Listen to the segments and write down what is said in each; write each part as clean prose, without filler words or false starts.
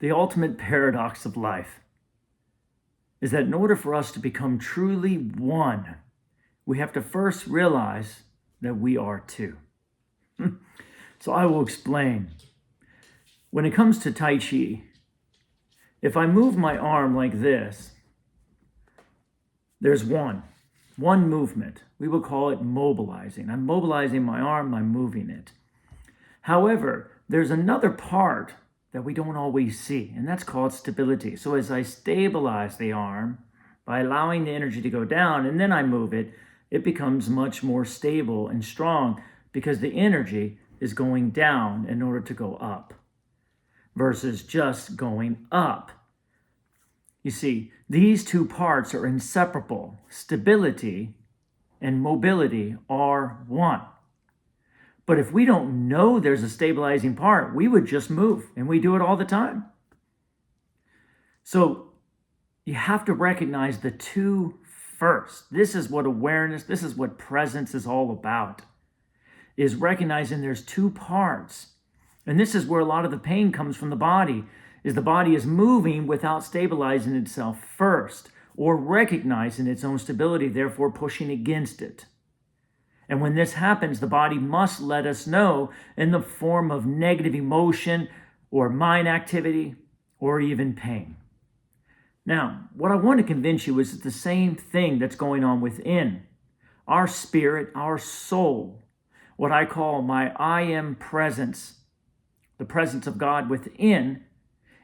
The ultimate paradox of life is that in order for us to become truly one, we have to first realize that we are two. So I will explain. When it comes to Tai Chi, if I move my arm like this, there's one movement. We will call it mobilizing. I'm mobilizing my arm, I'm moving it. However, there's another part that we don't always see, and that's called stability. So as I stabilize the arm by allowing the energy to go down and then I move it, it becomes much more stable and strong because the energy is going down in order to go up versus just going up. You see, these two parts are inseparable. Stability and mobility are one. But if we don't know there's a stabilizing part, we would just move, and we do it all the time. So you have to recognize the two first. This is what awareness, this is what presence is all about, is recognizing there's two parts. And this is where a lot of the pain comes from the body, is the body is moving without stabilizing itself first, or recognizing its own stability, therefore pushing against it. And when this happens, the body must let us know in the form of negative emotion or mind activity or even pain. Now, what I want to convince you is the same thing that's going on within. Our spirit, our soul, what I call my I am presence, the presence of God within,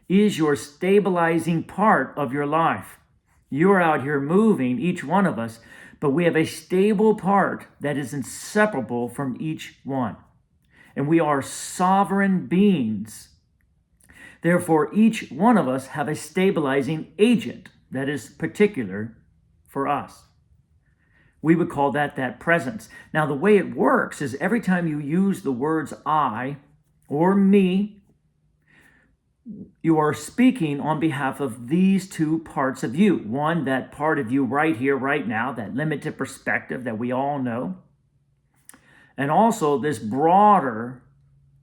is your stabilizing part of your life. You're out here moving, each one of us, but we have a stable part that is inseparable from each one. And we are sovereign beings. Therefore, each one of us have a stabilizing agent that is particular for us. We would call that presence. Now, the way it works is every time you use the words I or me, you are speaking on behalf of these two parts of you. One, that part of you right here, right now, that limited perspective that we all know. And also this broader,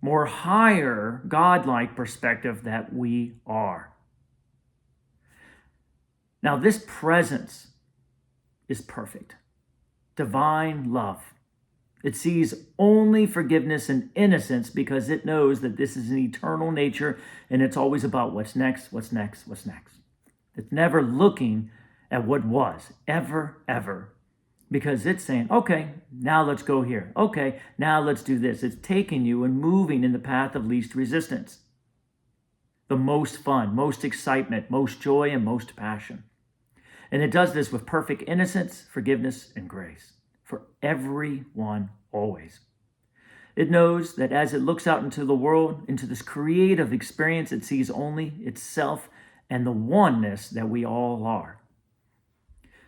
more higher, godlike perspective that we are. Now, this presence is perfect. Divine love. It sees only forgiveness and innocence because it knows that this is an eternal nature and it's always about what's next, what's next, what's next. It's never looking at what was, ever. Because it's saying, okay, now let's go here. Okay, now let's do this. It's taking you and moving in the path of least resistance. The most fun, most excitement, most joy, and most passion. And it does this with perfect innocence, forgiveness, and grace. For everyone, always. It knows that as it looks out into the world, into this creative experience, it sees only itself and the oneness that we all are.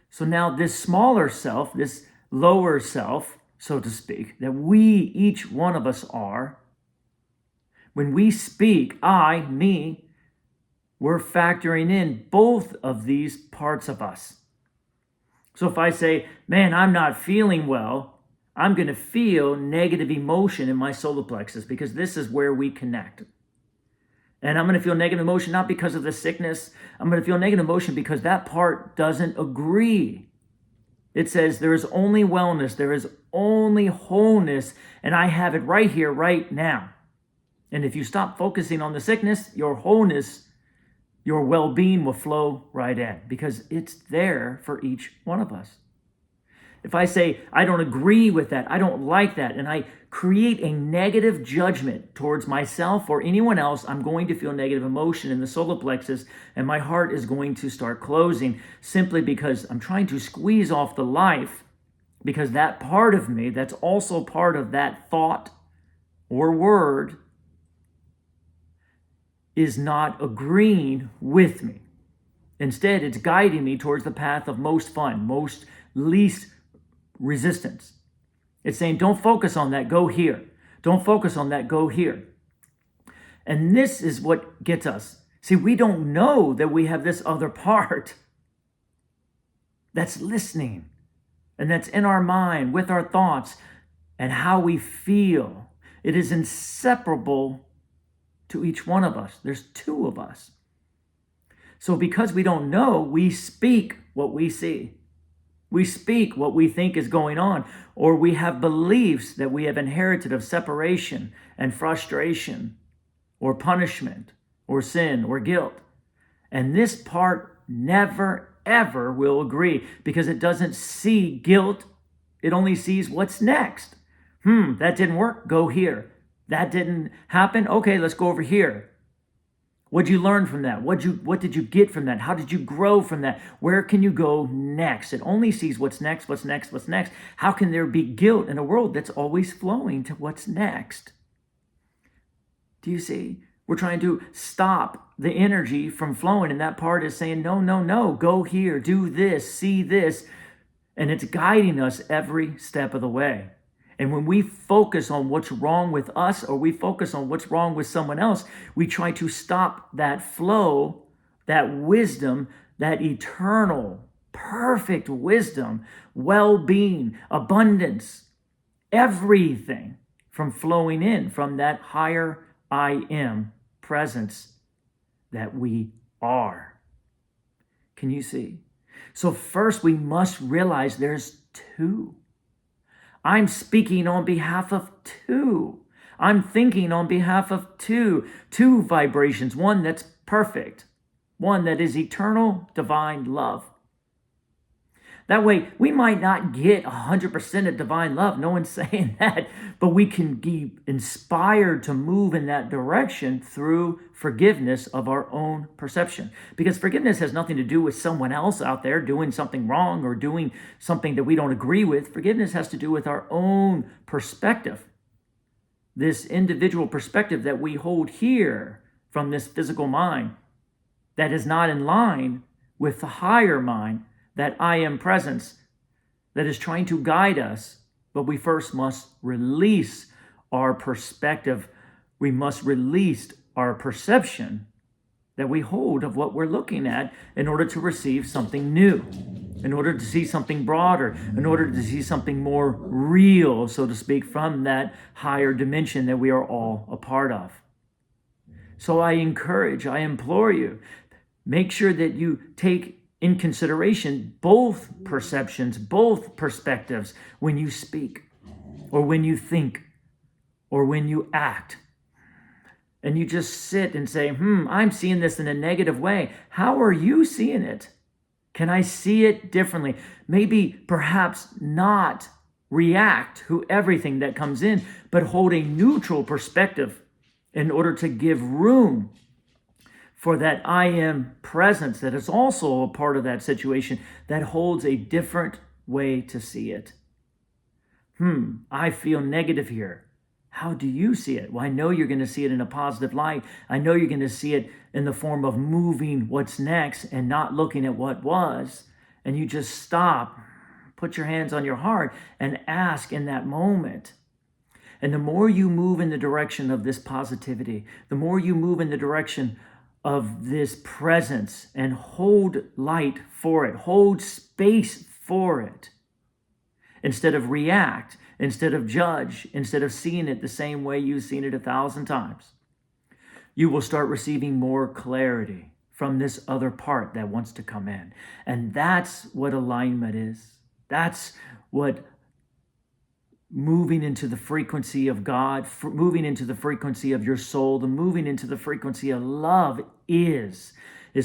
So now this smaller self, this lower self, so to speak, that we, each one of us are, when we speak, I, me, we're factoring in both of these parts of us. So if I say, man, I'm not feeling well, I'm going to feel negative emotion in my solar plexus because this is where we connect. And I'm going to feel negative emotion not because of the sickness. I'm going to feel negative emotion because that part doesn't agree. It says there is only wellness, there is only wholeness, and I have it right here, right now. And if you stop focusing on the sickness, your wholeness, your well-being will flow right in because it's there for each one of us. If I say, I don't agree with that, I don't like that, and I create a negative judgment towards myself or anyone else, I'm going to feel negative emotion in the solar plexus, and my heart is going to start closing simply because I'm trying to squeeze off the life because that part of me, that's also part of that thought or word, is not agreeing with me. Instead, it's guiding me towards the path of most fun, most least resistance. It's saying, don't focus on that, go here. Don't focus on that, go here. And this is what gets us. See, we don't know that we have this other part that's listening and that's in our mind with our thoughts and how we feel. It is inseparable to each one of us. There's two of us. So because we don't know, we speak what we see. We speak what we think is going on, or we have beliefs that we have inherited of separation and frustration or punishment or sin or guilt. And this part never, ever will agree because it doesn't see guilt. It only sees what's next. That didn't work. Go here. That didn't happen. Okay, let's go over here. What'd you learn from that? What did you get from that? How did you grow from that? Where can you go next? It only sees what's next, what's next, what's next. How can there be guilt in a world that's always flowing to what's next? Do you see? We're trying to stop the energy from flowing, and that part is saying, no, no, no, go here, do this, see this. And it's guiding us every step of the way. And when we focus on what's wrong with us or we focus on what's wrong with someone else, we try to stop that flow, that wisdom, that eternal, perfect wisdom, well-being, abundance, everything from flowing in from that higher I am presence that we are. Can you see? So first we must realize there's two. I'm speaking on behalf of two. I'm thinking on behalf of two. Two vibrations. One that's perfect. One that is eternal, divine love. That way, we might not get 100% of divine love. No one's saying that. But we can be inspired to move in that direction through forgiveness of our own perception. Because forgiveness has nothing to do with someone else out there doing something wrong or doing something that we don't agree with. Forgiveness has to do with our own perspective. This individual perspective that we hold here from this physical mind that is not in line with the higher mind, that I am presence that is trying to guide us. But we first must release our perspective. We must release our perception that we hold of what we're looking at in order to receive something new, in order to see something broader, in order to see something more real, so to speak, from that higher dimension that we are all a part of. So I implore you, make sure that you take in consideration both perceptions, both perspectives when you speak or when you think or when you act. And you just sit and say, I'm seeing this in a negative way. How are you seeing it? Can I see it differently? Maybe perhaps not react to everything that comes in, but hold a neutral perspective in order to give room for that I am presence that is also a part of that situation that holds a different way to see it. I feel negative here. How do you see it? Well, I know you're going to see it in a positive light. I know you're going to see it in the form of moving what's next and not looking at what was. And you just stop, put your hands on your heart and ask in that moment. And the more you move in the direction of this positivity, the more you move in the direction of this presence and hold light for it, hold space for it, instead of react, instead of judge, instead of seeing it the same way you've seen it 1,000 times, you will start receiving more clarity from this other part that wants to come in. And that's what alignment is. That's what moving into the frequency of God, moving into the frequency of your soul, the moving into the frequency of love is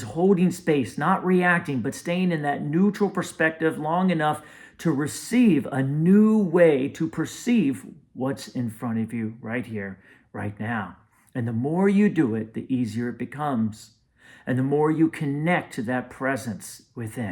holding space, not reacting, but staying in that neutral perspective long enough to receive a new way to perceive what's in front of you right here, right now. And the more you do it, the easier it becomes. And the more you connect to that presence within.